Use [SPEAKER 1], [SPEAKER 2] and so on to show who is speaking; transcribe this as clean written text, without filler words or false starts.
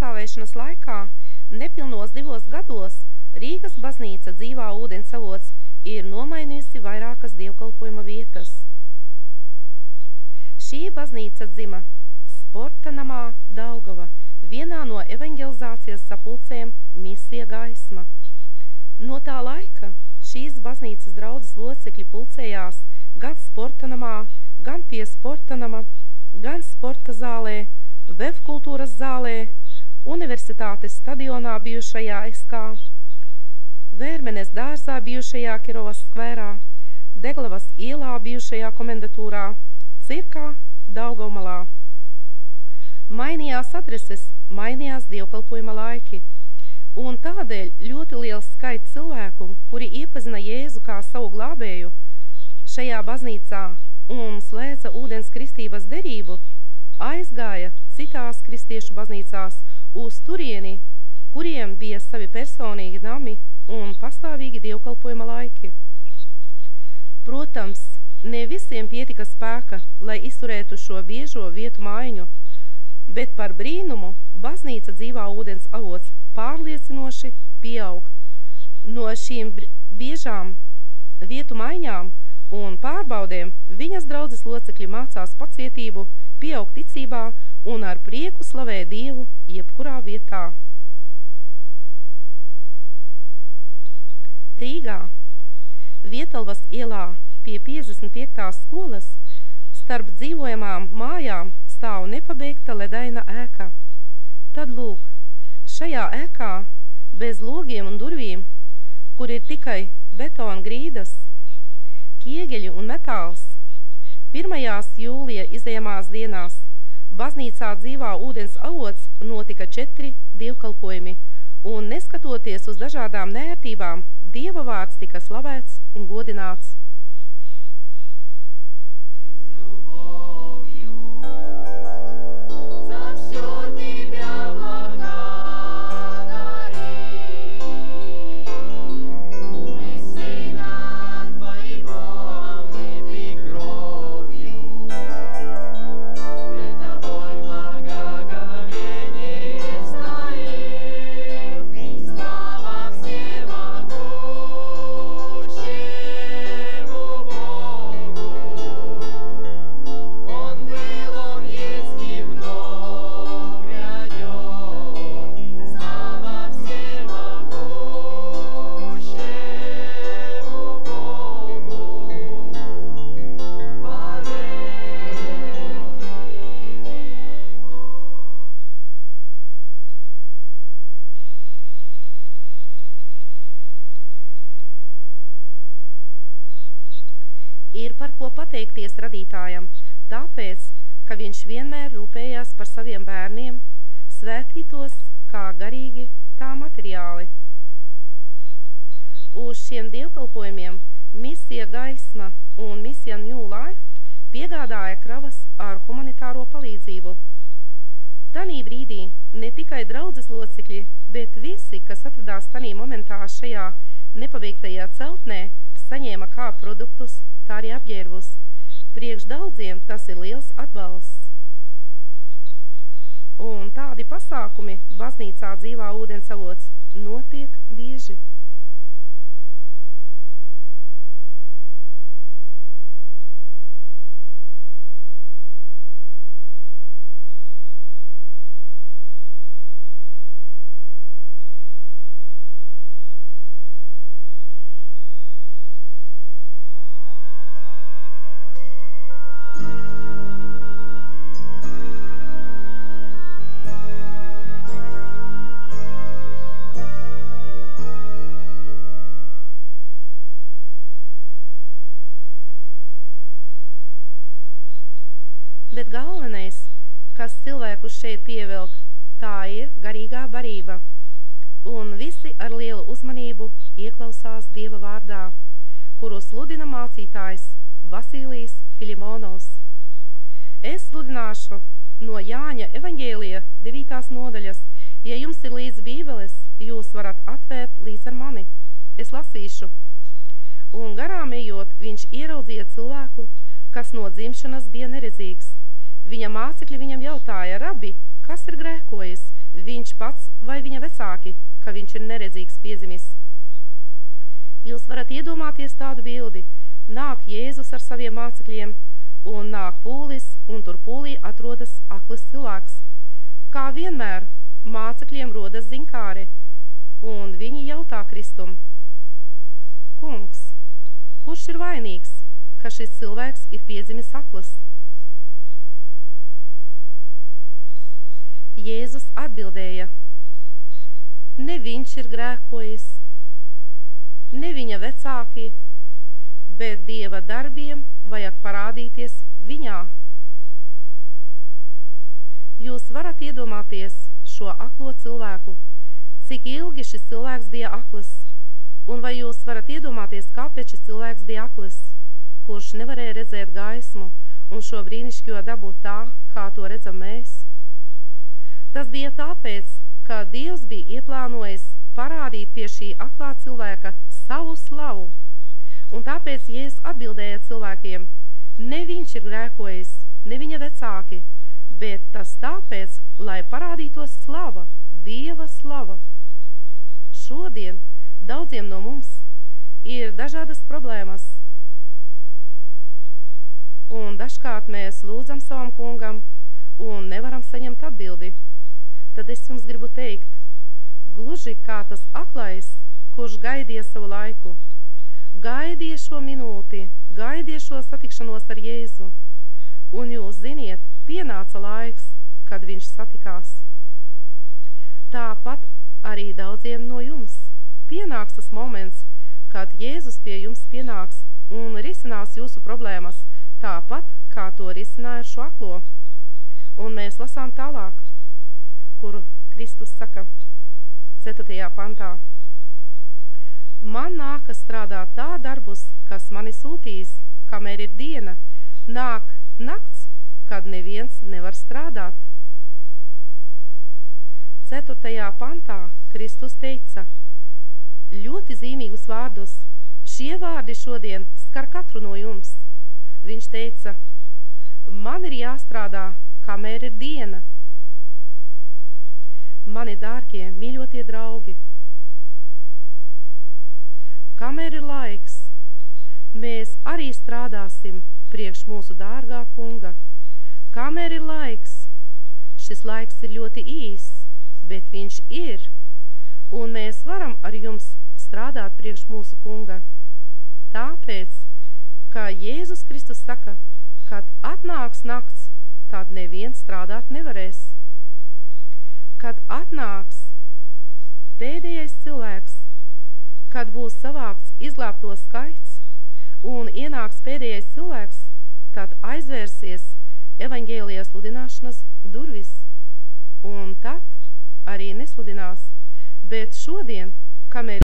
[SPEAKER 1] pastāvēšanas laikā nepilnos 2 gados Rīgas baznīca dzīvā ūdens avots ir nomainījusi vairākas dievkalpojuma vietas. Šī baznīca dzima Sporta namā Daugava, vienā no evangelizācijas sapulcēm Misija Gaisma. No tā laika šīs baznīcas draudzes locekļi pulcējās gan sporta namā, gan pie sporta nama, gan sporta zālē, vevkultūras zālē, universitātes stadionā bijušajā SK, Vērmenes dārzā bijušajā Kirovas skvērā, Deglavas ielā bijušajā komendatūrā, cirkā Daugavmalā. Mainījās adreses, mainījās dievkalpojuma laiki, un tādēļ ļoti liels skaits cilvēku, kuri iepazina Jēzu kā savu glābēju, šajā baznīcā un slēdza ūdens kristības derību, aizgāja citās kristiešu baznīcās uz turieni, kuriem bija savi personīgi nami un pastāvīgi dievkalpojuma laiki. Protams, ne visiem pietika spēka, lai izturētu šo biežo vietu maiņu, bet par brīnumu baznīca dzīvā ūdens avots pārliecinoši pieaug. No šīm biežām vietu maiņām un pārbaudēm viņas draudzes locekļi mācās pacietību, pieaug ticībā un ar prieku slavē Dievu jebkurā vietā. Rīgā, Vietalvas ielā pie 55. skolas, starp dzīvojamām mājām stāv nepabeigta ledaina ēka. Tad lūk, šajā ēkā, bez logiem un durvīm, kur ir tikai betona grīdas, kiegeļi un metāls, 1. jūlija izejamās dienās baznīcā dzīvā ūdens avots notika 4 dievkalpojumi, un neskatoties uz dažādām nērtībām, Dieva vārds tika slavēts un godināts. Ir par ko pateikties radītājam, tāpēc, ka viņš vienmēr rūpējās par saviem bērniem, svētītos kā garīgi, tā materiāli. Uz šiem dievkalpojumiem Misija Gaisma un Misija New Life piegādāja kravas ar humanitāro palīdzību. Tanī brīdī ne tikai draudzes locekļi, bet visi, kas atradās tanī momentā šajā nepaveiktajā celtnē, saņēma kā produktus, tā arī apģērbus. Priekš daudziem tas ir liels atbalsts. Un tādi pasākumi baznīcā dzīvā ūdens avots notiek bieži. Bet galvenais, kas cilvēkus šeit pievelk, tā ir garīgā barība, un visi ar lielu uzmanību ieklausās Dieva vārdā, kuru sludina mācītājs Vasīlijs Filimonovs. Es sludināšu no Jāņa evaņģēlija 9. nodaļas. Ja jums ir līdz bībeles, jūs varat atvērt līdz ar mani. Es lasīšu. Un garām ejot, viņš ieraudzīja cilvēku, kas no dzimšanas bija neredzīgs. Viņa mācekļi viņam jautāja: Rabi, kas ir grēkojis, viņš pats vai viņa vecāki, ka viņš ir neredzīgs piedzimis. Jūs varat iedomāties tādu bildi. Nāk Jēzus ar saviem mācekļiem, un nāk pūlis, un tur pūlī atrodas aklis cilvēks. Kā vienmēr, mācekļiem rodas ziņkāre, un viņi jautā Kristum: Kungs, kurš ir vainīgs, ka šis cilvēks ir piedzimis aklis? Jēzus atbildēja: Ne viņš ir grēkojis, ne viņa vecāki, bet Dieva darbiem vajag parādīties viņā. Jūs varat iedomāties šo aklo cilvēku, cik ilgi šis cilvēks bija aklis, un vai jūs varat iedomāties, kāpēc šis cilvēks bija aklis, kurš nevarēja redzēt gaismu un šo brīnišķīgo dabu tā, kā to redzam mēs? Tas bija tāpēc, ka Dievs bija ieplānojis parādīt pie šī aklā cilvēka savu slavu. Un tāpēc Jēzus atbildēja cilvēkiem: Ne viņš ir grēkojis, ne viņa vecāki, bet tas tāpēc, lai parādītos slava, Dieva slava. Šodien daudziem no mums ir dažādas problēmas. Un dažkārt mēs lūdzam savam kungam un nevaram saņemt atbildi. Tad es jums gribu teikt, gluži kā tas aklais, kurš gaidīja savu laiku, gaidīja šo minūti, gaidīja šo satikšanos ar Jēzu, un jūs ziniet, pienāca laiks, kad viņš satikās. Tāpat arī daudziem no jums pienāks tas moments, kad Jēzus pie jums pienāks un risinās jūsu problēmas, tāpat kā to risināja šo aklo. Un mēs lasām tālāk, kur Kristus saka 4. pantā: Man nākas strādāt tā darbus, kas mani sūtīs, kamēr ir diena, nāk nakts, kad neviens nevar strādāt. 4. pantā Kristus teica ļoti zīmīgus vārdus. Šie vārdi šodien skar katru no jums. Viņš teica: Man ir jāstrādā, kamēr ir diena. Mani dārgie, mīļotie draugi, kamēr ir laiks, mēs arī strādāsim priekš mūsu dārgā kunga. Kamēr ir laiks, šis laiks ir ļoti īss, bet viņš ir, un mēs varam ar jums strādāt priekš mūsu kunga. Tāpēc, kā Jēzus Kristus saka, kad atnāks nakts, tad neviens strādāt nevarēs. Kad atnāks pēdējais cilvēks, kad būs savākts izglābto skaits un ienāks pēdējais cilvēks, tad aizvērsies evaņģēlijas sludināšanas durvis, un tad arī nesludinās, bet šodien, kamēr